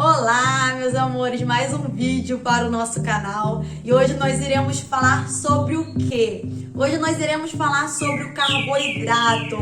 Olá, meus amores, mais um vídeo para o nosso canal e hoje nós iremos falar sobre o quê? Hoje nós iremos falar sobre o carboidrato,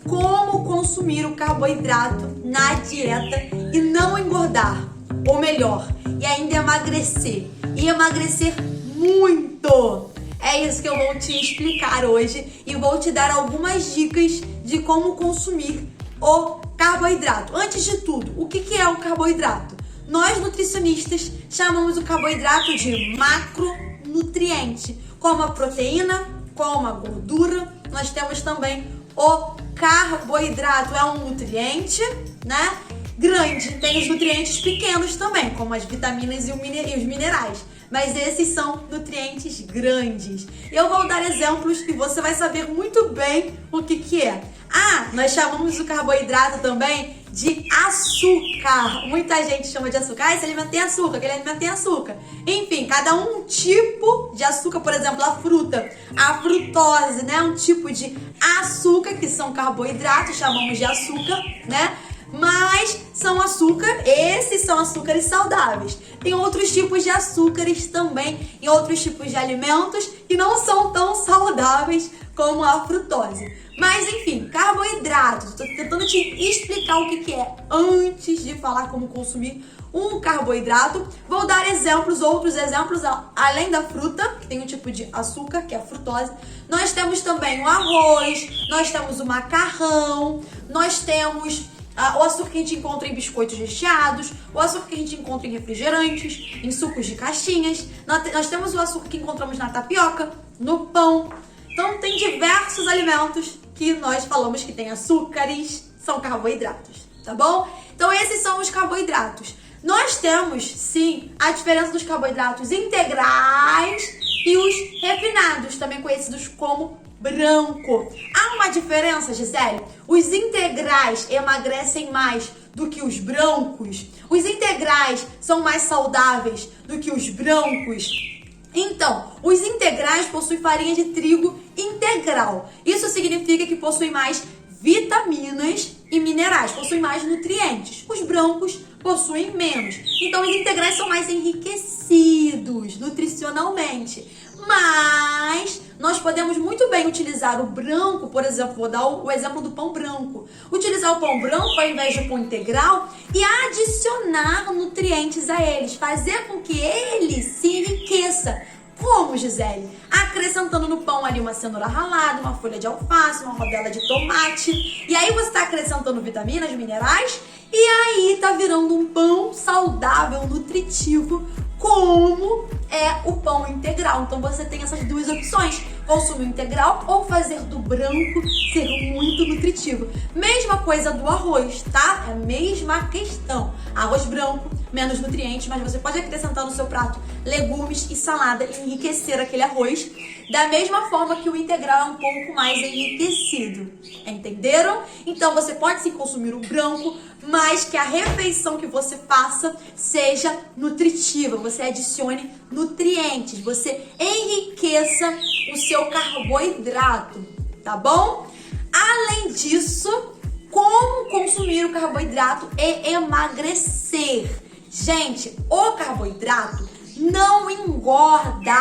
como consumir o carboidrato na dieta e não engordar, ou melhor, e ainda emagrecer, e emagrecer muito. É isso que eu vou te explicar hoje e vou te dar algumas dicas de como consumir o carboidrato. Antes de tudo, o que é o carboidrato? Nós nutricionistas chamamos o carboidrato de macronutriente, como a proteína, como a gordura. Nós temos também o carboidrato, é um nutriente, né? Grande, tem os nutrientes pequenos também, como as vitaminas e os minerais. Mas esses são nutrientes grandes. Eu vou dar exemplos e você vai saber muito bem o que é. Nós chamamos o carboidrato também de açúcar. Muita gente chama de açúcar. Esse alimento tem açúcar, aquele alimento tem açúcar. Enfim, cada um tipo de açúcar, por exemplo, a fruta, a frutose, né? Um tipo de açúcar, que são carboidratos, chamamos de açúcar, né? Mas são esses são açúcares saudáveis. Tem outros tipos de açúcares também em outros tipos de alimentos que não são tão saudáveis como a frutose. Mas enfim, carboidratos. Estou tentando te explicar o que é antes de falar como consumir um carboidrato. Vou dar outros exemplos, além da fruta, que tem um tipo de açúcar, que é a frutose. Nós temos também o arroz, nós temos o macarrão, nós temos o açúcar que a gente encontra em biscoitos recheados, o açúcar que a gente encontra em refrigerantes, em sucos de caixinhas. Nós temos o açúcar que encontramos na tapioca, no pão. Então tem diversos alimentos que nós falamos que tem açúcares, são carboidratos, tá bom? Então esses são os carboidratos. Nós temos, sim, a diferença dos carboidratos integrais e os refinados, também conhecidos como branco. Há uma diferença, Gisele? Os integrais emagrecem mais do que os brancos? Os integrais são mais saudáveis do que os brancos? Então, os integrais possuem farinha de trigo integral. Isso significa que possuem mais vitaminas e minerais, possuem mais nutrientes. Os brancos possuem menos. Então, os integrais são mais enriquecidos nutricionalmente. Mas nós podemos muito bem utilizar o branco, por exemplo, vou dar o exemplo do pão branco. Utilizar o pão branco ao invés do pão integral e adicionar nutrientes a eles, fazer com que ele se enriqueça. Como, Gisele? Acrescentando no pão ali uma cenoura ralada, uma folha de alface, uma rodela de tomate. E aí você está acrescentando vitaminas, minerais, e aí tá virando um pão saudável, nutritivo, como é o pão integral. Então você tem essas duas opções: consumir o integral ou fazer do branco ser muito nutritivo. Mesma coisa do arroz, tá? É a mesma questão. Arroz branco, menos nutrientes, mas você pode acrescentar no seu prato legumes e salada e enriquecer aquele arroz. Da mesma forma que o integral é um pouco mais enriquecido. Entenderam? Então você pode sim consumir o branco, mas que a refeição que você faça seja nutritiva. Você adicione nutrientes, você enriqueça o seu carboidrato, tá bom? Além disso, como consumir o carboidrato e emagrecer? Gente, o carboidrato não engorda.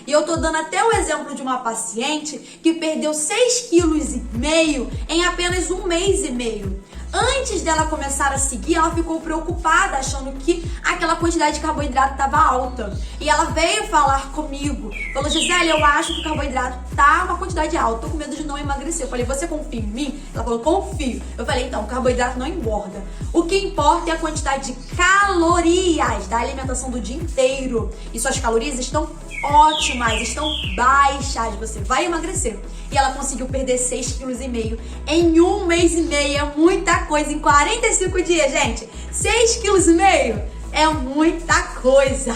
E eu tô dando até o exemplo de uma paciente que perdeu 6,5 kg em apenas 1 mês e meio. Antes dela começar a seguir, ela ficou preocupada, achando que aquela quantidade de carboidrato estava alta. E ela veio falar comigo, falou: Gisele, eu acho que o carboidrato tá uma quantidade alta, tô com medo de não emagrecer. Eu falei: você confia em mim? Ela falou: confio. Eu falei: então, o carboidrato não engorda. O que importa é a quantidade de calorias da alimentação do dia inteiro. E suas calorias estão ótimas, estão baixas, você vai emagrecer. E ela conseguiu perder 6,5 kg em 1 mês e meio. É muita coisa em 45 dias, gente. 6,5 kg é muita coisa.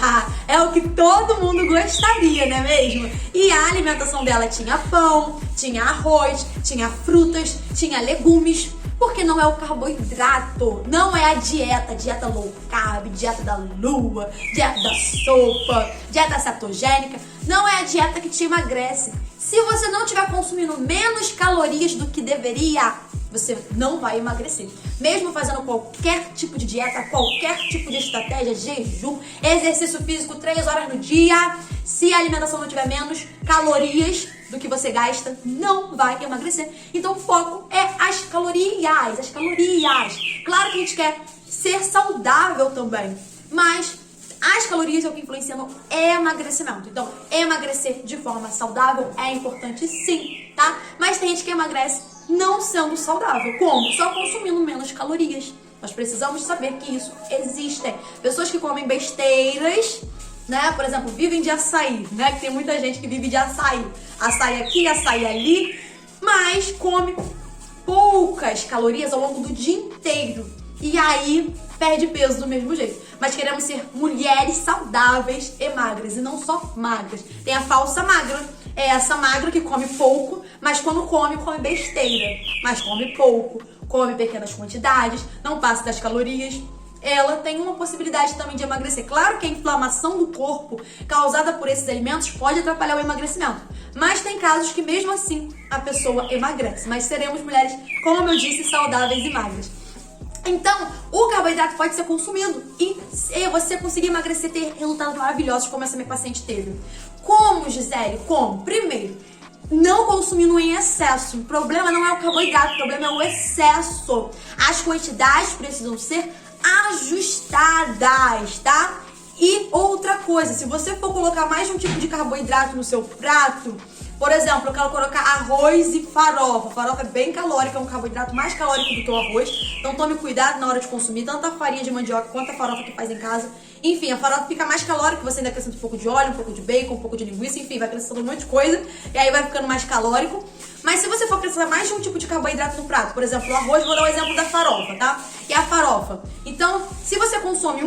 É o que todo mundo gostaria, não é mesmo? E a alimentação dela tinha pão, tinha arroz, tinha frutas, tinha legumes. Porque não é o carboidrato, não é a dieta low carb, dieta da lua, dieta da sopa, dieta cetogênica. Não é a dieta que te emagrece. Se você não estiver consumindo menos calorias do que deveria, você não vai emagrecer. Mesmo fazendo qualquer tipo de dieta, qualquer tipo de estratégia, jejum, exercício físico 3 horas no dia, se a alimentação não tiver menos calorias do que você gasta, não vai emagrecer. Então o foco é as calorias, as calorias. Claro que a gente quer ser saudável também, mas as calorias é o que influencia no emagrecimento. Então, emagrecer de forma saudável é importante sim, tá? Mas tem gente que emagrece não sendo saudável. Como? Só consumindo menos calorias. Nós precisamos saber que isso existe. Pessoas que comem besteiras, né? Por exemplo, vivem de açaí, né? Que tem muita gente que vive de açaí. Açaí aqui, açaí ali, mas come poucas calorias ao longo do dia inteiro. E aí perde peso do mesmo jeito. Mas queremos ser mulheres saudáveis e magras, e não só magras. Tem a falsa magra, é essa magra que come pouco, mas quando come besteira. Mas come pouco, come pequenas quantidades, não passa das calorias. Ela tem uma possibilidade também de emagrecer. Claro que a inflamação do corpo causada por esses alimentos pode atrapalhar o emagrecimento. Mas tem casos que mesmo assim a pessoa emagrece. Mas seremos mulheres, como eu disse, saudáveis e magras. Então, o carboidrato pode ser consumido e você conseguir emagrecer, ter resultados maravilhosos como essa minha paciente teve. Como, Gisele? Como? Primeiro, não consumindo em excesso. O problema não é o carboidrato, o problema é o excesso. As quantidades precisam ser ajustadas, tá? E outra coisa, se você for colocar mais de um tipo de carboidrato no seu prato, por exemplo, eu quero colocar arroz e farofa. Farofa é bem calórica, é um carboidrato mais calórico do que o arroz. Então tome cuidado na hora de consumir tanto a farinha de mandioca quanto a farofa que faz em casa. Enfim, a farofa fica mais calórica, você ainda acrescenta um pouco de óleo, um pouco de bacon, um pouco de linguiça, enfim, vai acrescentando um monte de coisa. E aí vai ficando mais calórico. Mas se você for acrescentar mais de um tipo de carboidrato no prato, por exemplo, o arroz, vou dar o exemplo da farofa, tá? E a farofa. Então, se você consome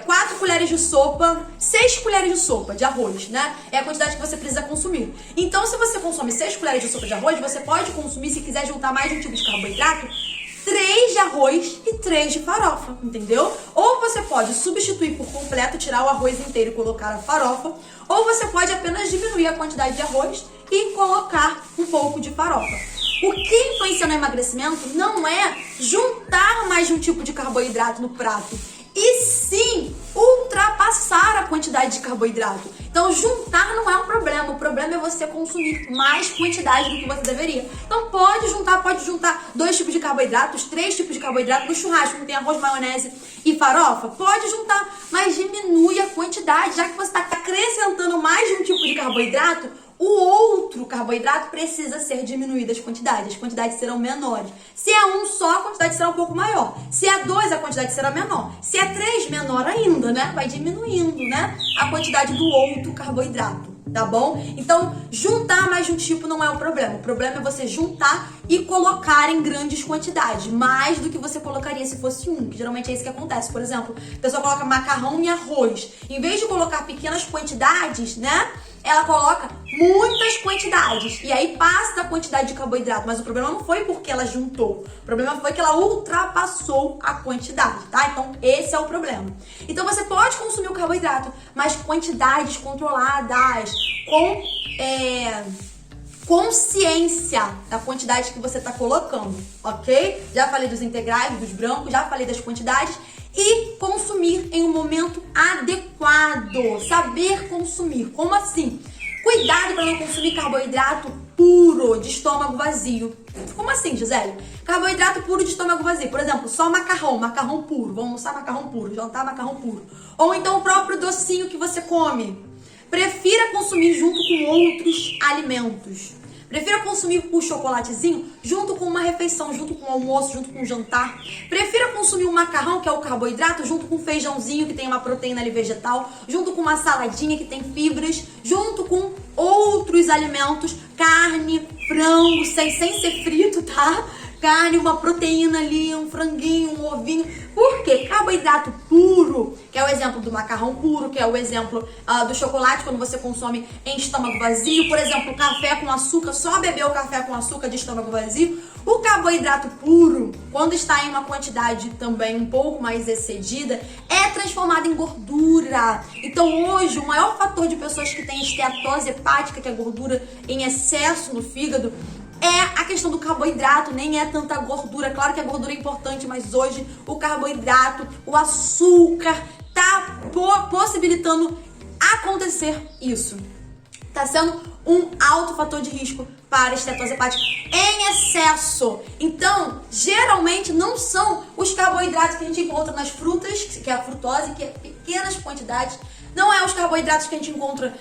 4 colheres de sopa, 6 colheres de sopa de arroz, né? É a quantidade que você precisa consumir. Então, se você consome 6 colheres de sopa de arroz, você pode consumir, se quiser juntar mais de um tipo de carboidrato, 3 de arroz e 3 de farofa, entendeu? Ou você pode substituir por completo, tirar o arroz inteiro e colocar a farofa, ou você pode apenas diminuir a quantidade de arroz e colocar um pouco de farofa. O que influencia no emagrecimento não é juntar mais de um tipo de carboidrato no prato, e sim ultrapassar a quantidade de carboidrato. Então juntar não é um problema, o problema é você consumir mais quantidade do que você deveria. Então pode juntar 2 tipos de carboidratos, 3 tipos de carboidrato no churrasco, não tem arroz, maionese e farofa? Pode juntar, mas diminui a quantidade, já que você está acrescentando mais de um tipo de carboidrato, o outro carboidrato precisa ser diminuído as quantidades serão menores. Se é um só, a quantidade será um pouco maior. Se é 2, a quantidade será menor. Se é 3, menor ainda, né? Vai diminuindo, né? A quantidade do outro carboidrato, tá bom? Então, juntar mais de um tipo não é o problema. O problema é você juntar e colocar em grandes quantidades, mais do que você colocaria se fosse um, que geralmente é isso que acontece. Por exemplo, a pessoa coloca macarrão e arroz. Em vez de colocar pequenas quantidades, né? Ela coloca muitas quantidades e aí passa da quantidade de carboidrato, mas o problema não foi porque ela juntou, o problema foi que ela ultrapassou a quantidade, tá? Então esse é o problema. Então você pode consumir o carboidrato, mas quantidades controladas, com consciência da quantidade que você está colocando, ok? Já falei dos integrais, dos brancos, já falei das quantidades. E consumir em um momento adequado. Saber consumir. Como assim? Cuidado para não consumir carboidrato puro de estômago vazio. Como assim, Gisele? Carboidrato puro de estômago vazio. Por exemplo, só macarrão puro. Vamos almoçar macarrão puro, jantar macarrão puro. Ou então o próprio docinho que você come. Prefira consumir junto com outros alimentos. Prefira consumir o chocolatezinho junto com uma refeição, junto com o almoço, junto com o jantar. Prefira consumir um macarrão, que é o carboidrato, junto com um feijãozinho, que tem uma proteína ali vegetal, junto com uma saladinha, que tem fibras, junto com outros alimentos, carne, frango, sem ser frito, tá? Carne, uma proteína ali, um franguinho, um ovinho. Por quê? Carboidrato puro, que é o exemplo do macarrão puro, que é o exemplo do chocolate, quando você consome em estômago vazio. Por exemplo, café com açúcar, só beber o café com açúcar de estômago vazio. O carboidrato puro, quando está em uma quantidade também um pouco mais excedida, é transformado em gordura. Então hoje, o maior fator de pessoas que têm esteatose hepática, que é gordura em excesso no fígado, é a questão do carboidrato nem é tanta gordura. Claro que a gordura é importante, mas hoje o carboidrato, o açúcar tá possibilitando acontecer isso. Tá sendo um alto fator de risco para estetose hepática em excesso. Então, geralmente não são os carboidratos que a gente encontra nas frutas, que é a frutose, que é pequenas quantidades. Não é os carboidratos que a gente encontra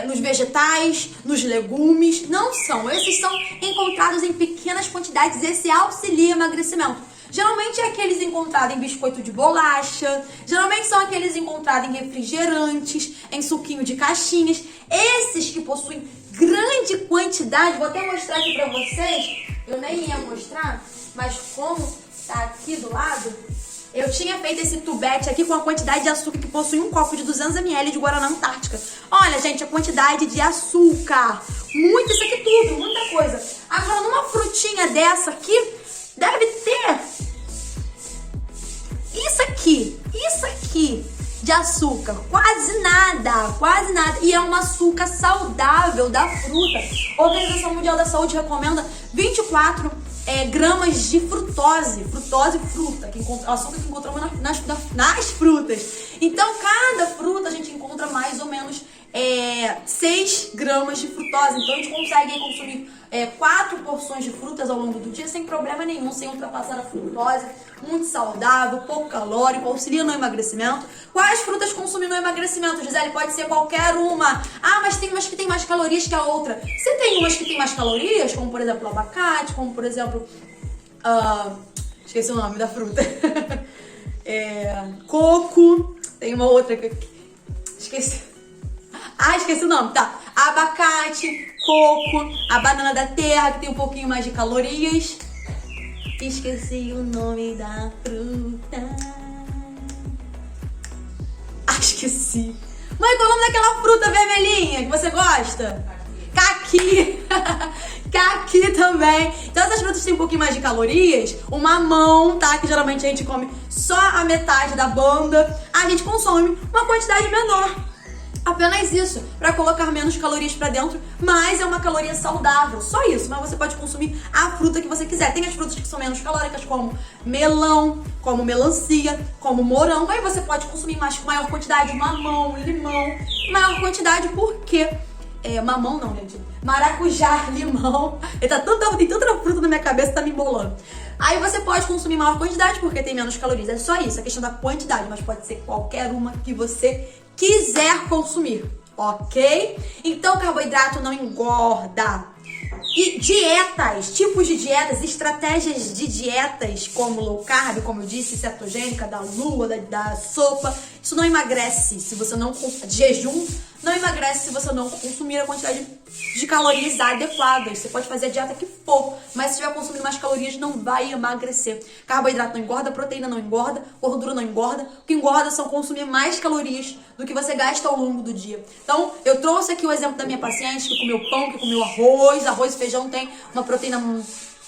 nos vegetais, nos legumes. Não são. Esses são encontrados em pequenas quantidades. Esse auxilia o emagrecimento. Geralmente é aqueles encontrados em biscoito de bolacha, geralmente são aqueles encontrados em refrigerantes, em suquinho de caixinhas. Esses que possuem grande quantidade, vou até mostrar aqui pra vocês, eu nem ia mostrar, mas como tá aqui do lado, eu tinha feito esse tubete aqui com a quantidade de açúcar que possui um copo de 200 ml de Guaraná Antártica. Olha, gente, a quantidade de açúcar, muito, isso aqui tudo, muita coisa. Agora, numa frutinha dessa aqui, deve ter isso aqui de açúcar, quase nada. E é um açúcar saudável da fruta. A Organização Mundial da Saúde recomenda 24 gramas de frutose fruta, açúcar que encontramos nas frutas. Então, cada fruta a gente encontra mais ou menos 6 gramas de frutose. Então, a gente consegue consumir 4 porções de frutas ao longo do dia sem problema nenhum, sem ultrapassar a frutose. Muito saudável, pouco calórico, auxilia no emagrecimento. Quais frutas consumir no emagrecimento, Gisele? Pode ser qualquer uma. Ah, mas tem umas que tem mais calorias que a outra. Se tem umas que tem mais calorias, como por exemplo o abacate, como por exemplo... esqueci o nome da fruta. Coco. Tem uma outra que... Esqueci o nome, tá. Abacate, coco, a banana da terra, que tem um pouquinho mais de calorias. Esqueci o nome da fruta. Esqueci. Mãe, qual é o nome daquela fruta vermelhinha que você gosta? Caqui. Caqui também. Então essas frutas têm um pouquinho mais de calorias. O mamão, tá? Que geralmente a gente come só a metade da banda. A gente consome uma quantidade menor. Apenas isso, para colocar menos calorias para dentro, mas é uma caloria saudável, só isso. Mas você pode consumir a fruta que você quiser. Tem as frutas que são menos calóricas, como melão, como melancia, como morango. Aí você pode consumir maior quantidade, mamão, limão, maior quantidade, porque mamão não, gente. Maracujá, limão. Tem tanta fruta na minha cabeça, tá me embolando. Aí você pode consumir maior quantidade porque tem menos calorias. É só isso, a questão da quantidade, mas pode ser qualquer uma que você quiser consumir, ok? Então, carboidrato não engorda. E dietas, tipos de dietas, estratégias de dietas, como low carb, como eu disse, cetogênica, da lua, da sopa, isso não emagrece se você não... Jejum não emagrece se você não consumir a quantidade de calorias adequadas. Você pode fazer a dieta que for, mas se estiver consumindo mais calorias, não vai emagrecer. Carboidrato não engorda, proteína não engorda, gordura não engorda. O que engorda são consumir mais calorias do que você gasta ao longo do dia. Então, eu trouxe aqui o exemplo da minha paciente que comeu pão, que comeu arroz e feijão tem uma proteína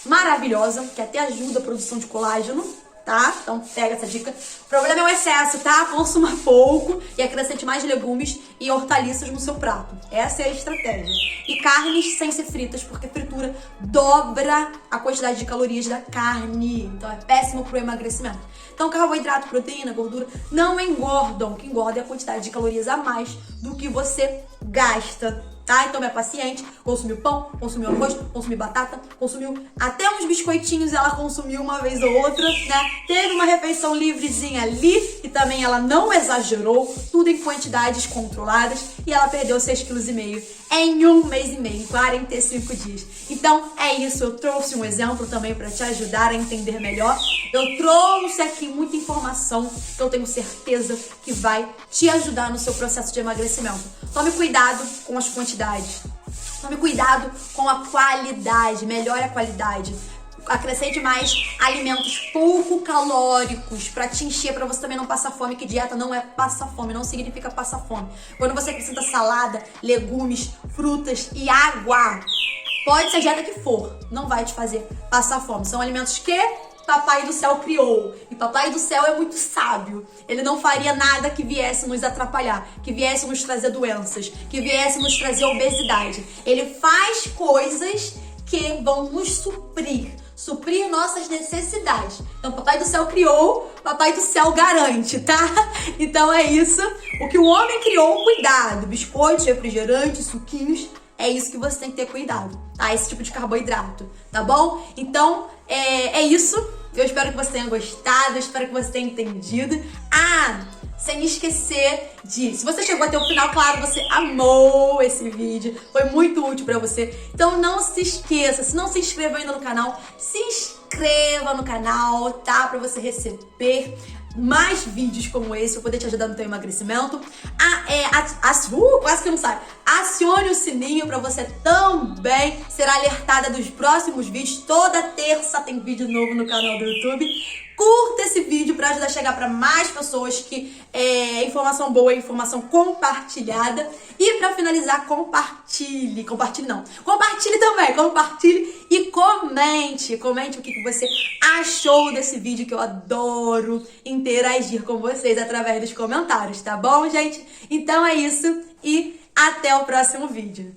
maravilhosa, que até ajuda a produção de colágeno. Tá? Então pega essa dica. O problema é o excesso, tá? Consuma pouco e acrescente mais legumes e hortaliças no seu prato. Essa é a estratégia. E carnes sem ser fritas, porque fritura dobra a quantidade de calorias da carne. Então é péssimo pro emagrecimento. Então carboidrato, proteína, gordura não engordam. O que engorda é a quantidade de calorias a mais do que você gasta. Tá? Então minha paciente consumiu pão, consumiu arroz, consumiu batata, consumiu até uns biscoitinhos, ela consumiu uma vez ou outra, né? Teve uma refeição livrezinha ali e também ela não exagerou, tudo em quantidades controladas e ela perdeu 6,5 kg em 1 mês e meio, em 45 dias. Então é isso, eu trouxe um exemplo também para te ajudar a entender melhor. Eu trouxe aqui muita informação que eu tenho certeza que vai te ajudar no seu processo de emagrecimento. Tome cuidado com as quantidades. Tome cuidado com a qualidade, melhore a qualidade. Acrescente mais alimentos pouco calóricos para te encher, para você também não passar fome, que dieta não é passar fome, não significa passar fome. Quando você acrescenta salada, legumes, frutas e água, pode ser a dieta que for, não vai te fazer passar fome. São alimentos que Papai do Céu criou. E Papai do Céu é muito sábio. Ele não faria nada que viesse nos atrapalhar, que viesse nos trazer doenças, que viesse nos trazer obesidade. Ele faz coisas que vão nos suprir nossas necessidades. Então, Papai do Céu criou, Papai do Céu garante, tá? Então é isso. O que o homem criou, cuidado. Biscoitos, refrigerantes, suquinhos, é isso que você tem que ter cuidado, tá? Esse tipo de carboidrato, tá bom? Então, é isso. Eu espero que você tenha gostado, eu espero que você tenha entendido. Sem esquecer de, se você chegou até o final, claro, você amou esse vídeo, foi muito útil pra você. Então não se esqueça, se não se inscreveu ainda no canal, se inscreva no canal, tá? Pra você receber mais vídeos como esse, pra poder te ajudar no teu emagrecimento. Quase que não sai. Acione o sininho pra você também ser alertada dos próximos vídeos. Toda terça tem vídeo novo no canal do YouTube. Curta esse vídeo para ajudar a chegar para mais pessoas, que informação boa é informação compartilhada. E para finalizar, compartilhe também, compartilhe e comente o que você achou desse vídeo, que eu adoro interagir com vocês através dos comentários, tá bom, gente? Então é isso e até o próximo vídeo.